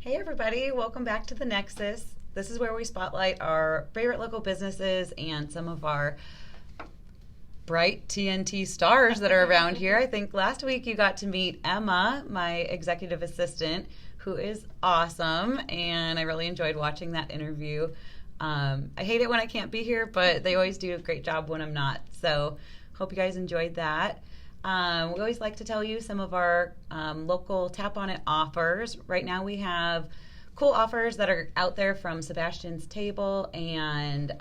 Hey everybody, welcome back to the Nexus. This is where we spotlight our favorite local businesses and some of our bright TNT stars that are around here. I think last week you got to meet Emma, my executive assistant, who is awesome, and I really enjoyed watching that interview. I hate it when I can't be here, but they always do a great job when I'm not. So hope you guys enjoyed that. We always like to tell you some of our local Tap On It offers. Right now we have cool offers that are out there from Sebastian's Table, and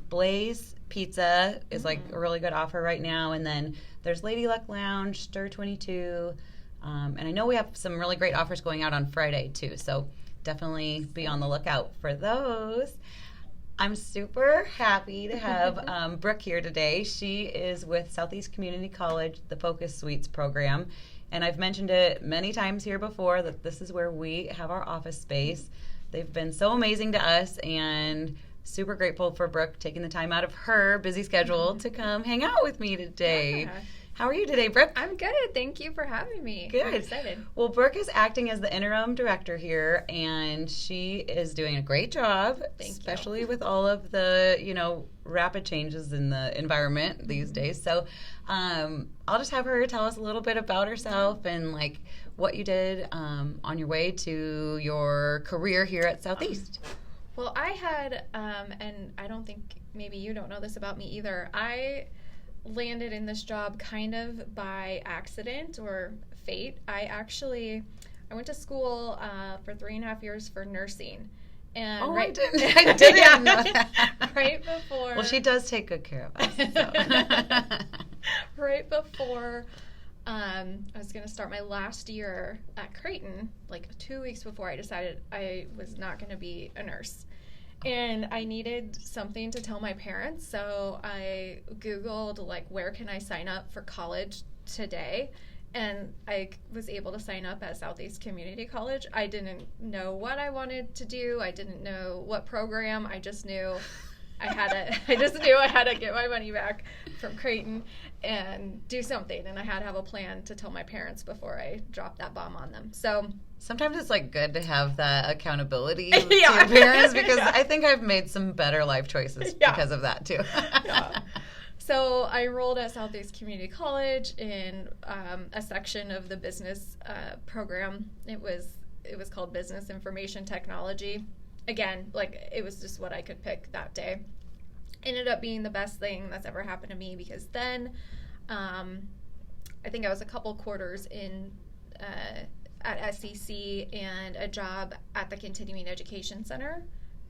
Blaze Pizza is like a really good offer right now. And then there's Lady Luck Lounge, Stir 22, and I know we have some really great offers going out on Friday too. So definitely be on the lookout for those. I'm super happy to have Brooke here today. She is with Southeast Community College, the Focus Suites program. And I've mentioned it many times here before that this is where we have our office space. They've been so amazing to us, and super grateful for Brooke taking the time out of her busy schedule to come hang out with me today. Yeah. How are you today, Brooke? I'm good. Thank you for having me. Good. I'm excited. Well, Brooke is acting as the interim director here, and she is doing a great job, especially with all of the, rapid changes in the environment these days. So I'll just have her tell us a little bit about herself and, what you did on your way to your career here at Southeast. Well, I had, and I don't think maybe you don't know this about me either, I landed in this job kind of by accident or fate. I went to school for 3.5 years for nursing. And I didn't know that. Right before. Well, she does take good care of us. So. Right before I was going to start my last year at Creighton, 2 weeks before I decided I was not going to be a nurse. And I needed something to tell my parents, so I Googled, where can I sign up for college today? And I was able to sign up at Southeast Community College. I didn't know what I wanted to do. I didn't know what program. I just knew I had to get my money back from Creighton and do something. And I had to have a plan to tell my parents before I dropped that bomb on them. So sometimes it's good to have that accountability to your parents, because I think I've made some better life choices because of that too. So I enrolled at Southeast Community College in a section of the business program. It was called Business Information Technology. Again, it was just what I could pick that day. Ended up being the best thing that's ever happened to me, because then I think I was a couple quarters in at SCC, and a job at the Continuing Education Center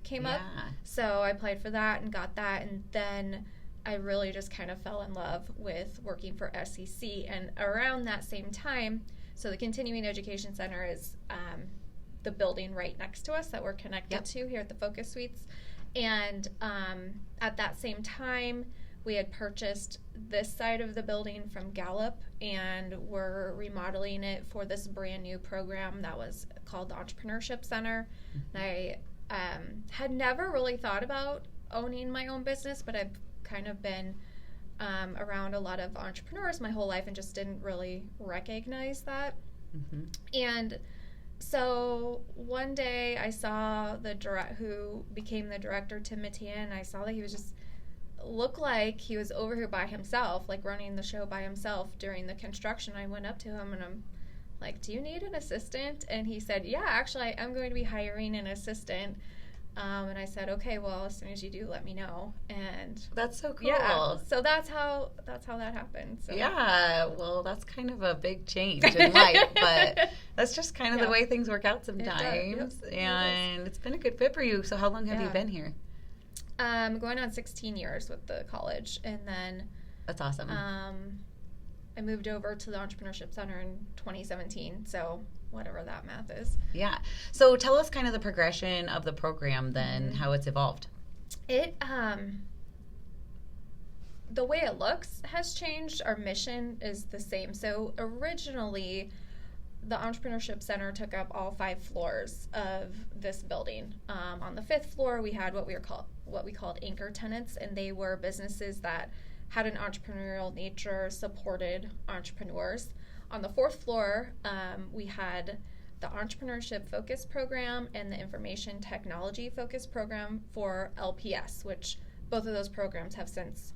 came up. So I applied for that and got that, and then I really just kind of fell in love with working for SCC. And around that same time, so the Continuing Education Center is the building right next to us that we're connected to here at the Focus Suites. And at that same time, we had purchased this side of the building from Gallup, and we're remodeling it for this brand new program that was called the Entrepreneurship Center. And I had never really thought about owning my own business, but I've kind of been around a lot of entrepreneurs my whole life and just didn't really recognize that. And so one day I saw who became the director, Tim Matian, and I saw that he was just looked like he was over here by himself, running the show by himself during the construction. I went up to him and I'm like, do you need an assistant? And he said, yeah, actually I'm going to be hiring an assistant. And I said, okay, well, as soon as you do, let me know. And that's so cool. Yeah, so that's how that happened. So. Yeah, well, that's kind of a big change in life, but that's just kind of the way things work out sometimes. And it's been a good fit for you. So how long have you been here? Going on 16 years with the college, and then that's awesome. I moved over to the Entrepreneurship Center in 2017. So whatever that math is. Yeah. So tell us kind of the progression of the program then, how it's evolved. It, the way it looks has changed. Our mission is the same. So originally, the Entrepreneurship Center took up all 5 floors of this building. On the 5th floor, we had what we called anchor tenants, and they were businesses that had an entrepreneurial nature, supported entrepreneurs. On the 4th floor, we had the Entrepreneurship Focus Program and the Information Technology Focus Program for LPS, which both of those programs have since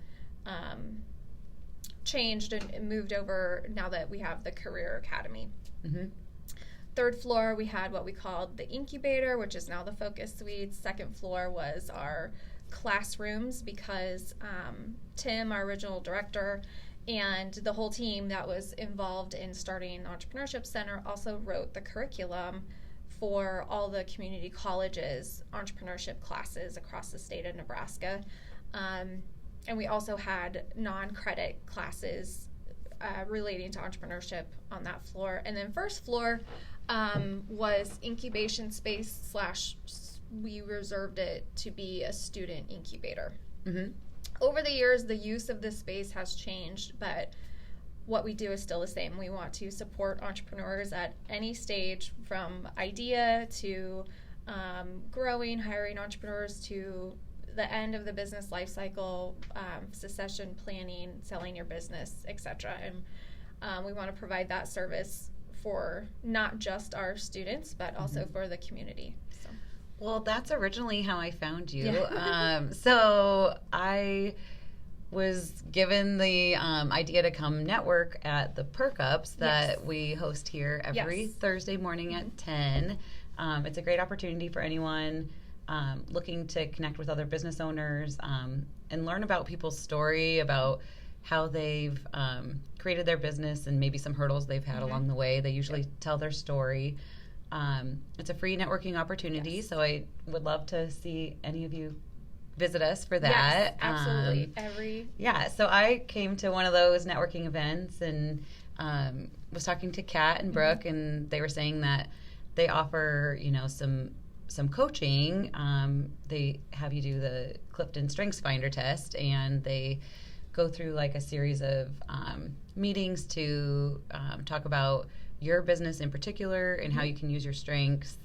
changed and moved over now that we have the Career Academy. Mm-hmm. Third floor, we had what we called the incubator, which is now the Focus Suites. Second floor was our classrooms because Tim, our original director, and the whole team that was involved in starting Entrepreneurship Center also wrote the curriculum for all the community colleges' entrepreneurship classes across the state of Nebraska. And we also had non-credit classes relating to entrepreneurship on that floor. And then first floor was incubation space / we reserved it to be a student incubator. Mm-hmm. Over the years, the use of this space has changed, but what we do is still the same. We want to support entrepreneurs at any stage, from idea to growing, hiring entrepreneurs, to the end of the business life cycle, succession planning, selling your business, etc. And we want to provide that service for not just our students, but also mm-hmm. for the community. So. Well, that's originally how I found you. Yeah. So I was given the idea to come network at the Perk Ups that we host here every Thursday morning at 10. It's a great opportunity for anyone looking to connect with other business owners and learn about people's story, about how they've created their business and maybe some hurdles they've had mm-hmm. along the way. They usually tell their story. It's a free networking opportunity, so I would love to see any of you visit us for that. Yes, absolutely. So I came to one of those networking events and was talking to Kat and Brooke, mm-hmm. and they were saying that they offer, some coaching. They have you do the Clifton Strengths Finder test, and they go through like a series of meetings to talk about your business in particular and how you can use your strengths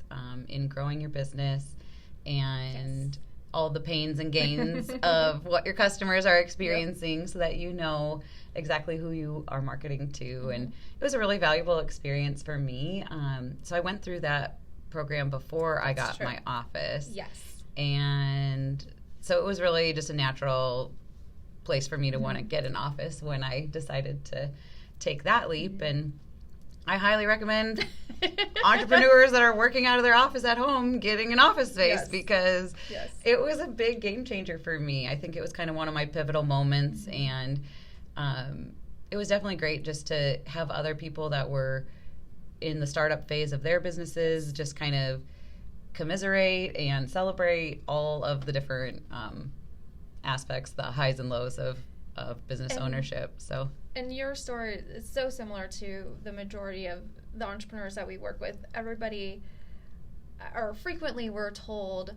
in growing your business and all the pains and gains of what your customers are experiencing so that you know exactly who you are marketing to. Mm-hmm. And it was a really valuable experience for me. So I went through that program before I got my office. Yes. And so it was really just a natural place for me to want to get an office when I decided to take that leap. And I highly recommend entrepreneurs that are working out of their office at home getting an office space because it was a big game changer for me. I think it was kind of one of my pivotal moments, and it was definitely great just to have other people that were in the startup phase of their businesses just kind of commiserate and celebrate all of the different aspects, the highs and lows of business ownership. So. And your story is so similar to the majority of the entrepreneurs that we work with. Everybody, or frequently, we're told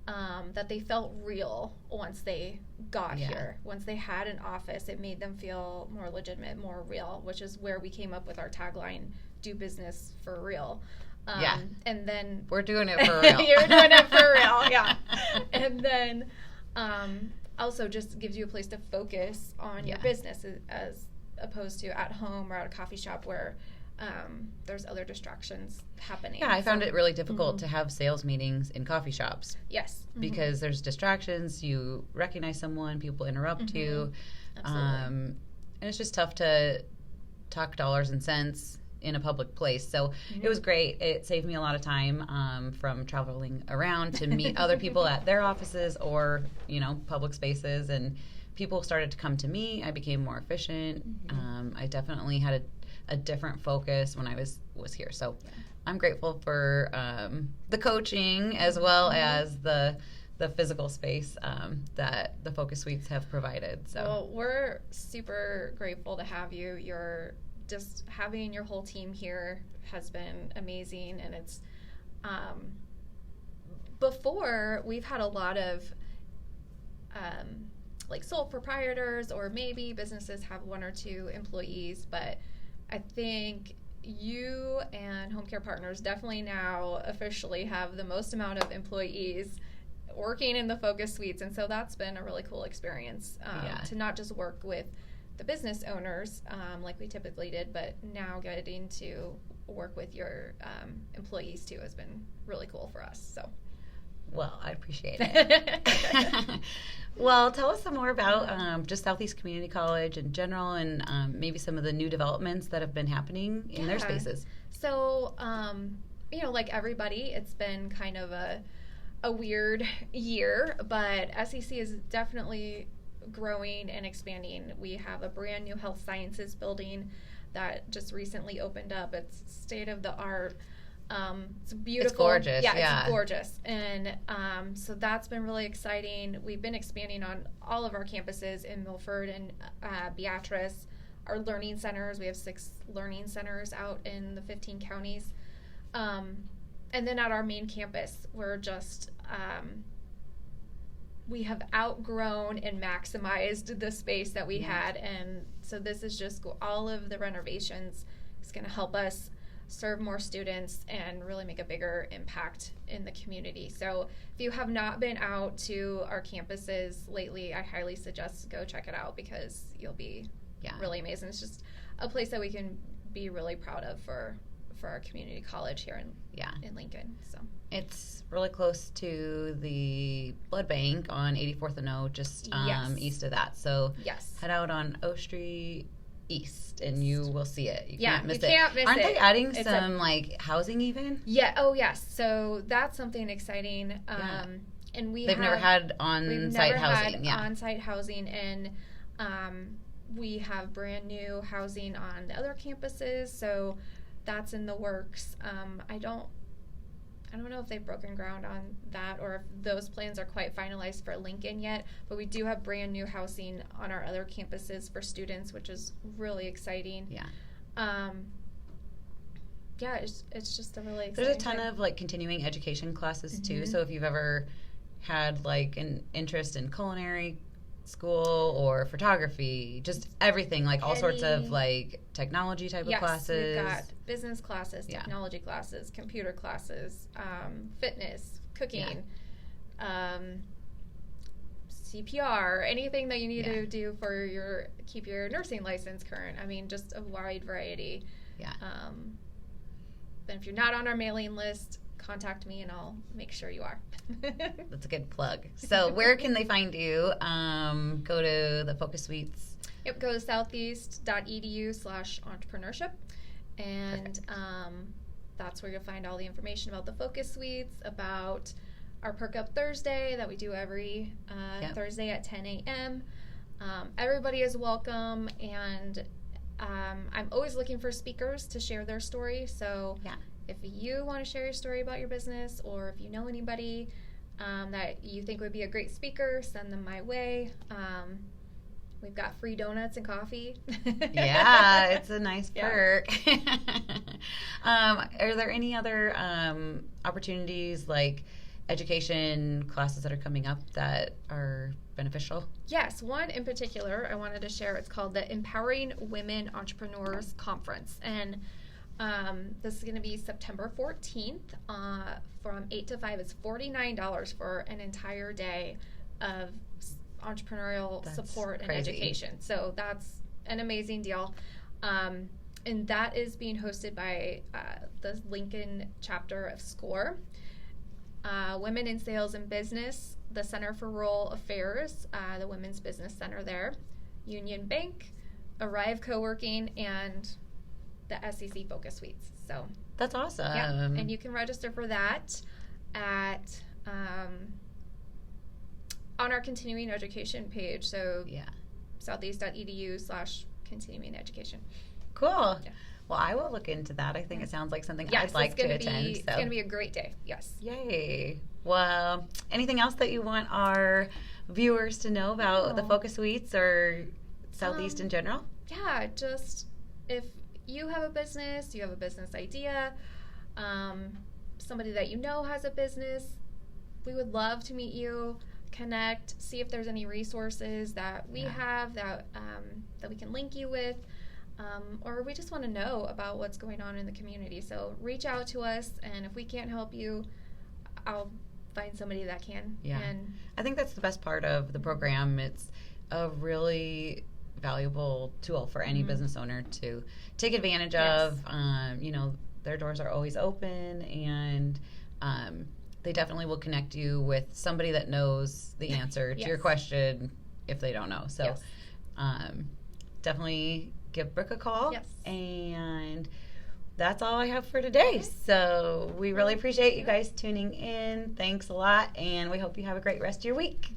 that they felt real once they got here. Once they had an office, it made them feel more legitimate, more real, which is where we came up with our tagline, "Do business for real." And then we're doing it for real. You're doing it for real, yeah. And then also just gives you a place to focus on your business as opposed to at home or at a coffee shop where there's other distractions happening. Yeah, I found it really difficult to have sales meetings in coffee shops. Yes. Because there's distractions, you recognize someone, people interrupt you. Absolutely. And it's just tough to talk dollars and cents in a public place. So it was great. It saved me a lot of time from traveling around to meet other people at their offices or, public spaces. And people started to come to me. I became more efficient. I definitely had a different focus when I was here. So I'm grateful for the coaching as well as the physical space that the Focus Suites have provided. So well, we're super grateful to have you. Just having your whole team here has been amazing, and it's before we've had a lot of like sole proprietors, or maybe businesses have one or two employees, but I think you and Home Care Partners definitely now officially have the most amount of employees working in the Focus Suites, and so that's been a really cool experience to not just work with the business owners like we typically did, but now getting to work with your employees too has been really cool for us. So. Well, I appreciate it. Well, tell us some more about just Southeast Community College in general, and maybe some of the new developments that have been happening in their spaces. So, like everybody, it's been kind of a weird year, but SCC is definitely growing and expanding. We have a brand new health sciences building that just recently opened up. It's state of the art. It's beautiful. It's gorgeous. Yeah, it's gorgeous. And so that's been really exciting. We've been expanding on all of our campuses in Milford and Beatrice. Our learning centers, we have 6 learning centers out in the 15 counties. And then at our main campus, we're just, we have outgrown and maximized the space that we had. And so this is just all of the renovations is going to help us serve more students and really make a bigger impact in the community. So if you have not been out to our campuses lately, I highly suggest go check it out because you'll be really amazing. It's just a place that we can be really proud of for our community college here in Lincoln. So it's really close to the blood bank on 84th and O, just east of that. So head out on O Street East and you will see it. You can't miss it. Aren't they adding some housing even? Yeah. Oh yes. So that's something exciting. And they've never had on-site housing. On-site housing, and we have brand new housing on the other campuses. So that's in the works. I don't know if they've broken ground on that or if those plans are quite finalized for Lincoln yet, but we do have brand new housing on our other campuses for students, which is really exciting. It's just a really exciting There's a ton of continuing education classes too. So if you've ever had an interest in culinary school or photography, just everything, all sorts of technology type of classes. We've got business classes, technology classes, computer classes, fitness, cooking, CPR, anything that you need to do for keep your nursing license current. I mean, just a wide variety. Then if you're not on our mailing list, contact me and I'll make sure you are. That's a good plug. So where can they find you? Go to the Focus Suites. Yep, go to southeast.edu/entrepreneurship. And that's where you'll find all the information about the Focus Suites, about our Perk Up Thursday that we do every Thursday at 10 a.m. Everybody is welcome, and I'm always looking for speakers to share their story. So if you want to share your story about your business, or if you know anybody that you think would be a great speaker, send them my way. We've got free donuts and coffee. It's a nice perk. Are there any other opportunities education classes that are coming up that are beneficial? Yes, one in particular I wanted to share. It's called the Empowering Women Entrepreneurs Conference. And this is going to be September 14th from 8 to 5. It's $49 for an entire day of entrepreneurial support and education. So that's an amazing deal. And that is being hosted by the Lincoln chapter of SCORE, Women in Sales and Business, the Center for Rural Affairs, the Women's Business Center there, Union Bank, Arrive Co-working, and the SCC Focus Suites. So that's awesome. And you can register for that at on our continuing education page. So southeast.edu/continuing education. Cool. Well, I will look into that. I think it sounds like something I'd like to attend. It's going to be a great day. Yes. Yay. Well, anything else that you want our viewers to know about the Focus Suites or Southeast in general? Yeah, just if you have a business, you have a business idea, somebody that you know has a business, we would love to meet you, connect, see if there's any resources that we have that we can link you with. Or we just want to know about what's going on in the community. So reach out to us, and if we can't help you, I'll find somebody that can. And I think that's the best part of the program. It's a really valuable tool for any business owner to take advantage of. their doors are always open, and they definitely will connect you with somebody that knows the answer to your question if they don't know. So definitely give Brooke a call. Yes. And that's all I have for today. So we really appreciate you guys tuning in. Thanks a lot, and we hope you have a great rest of your week.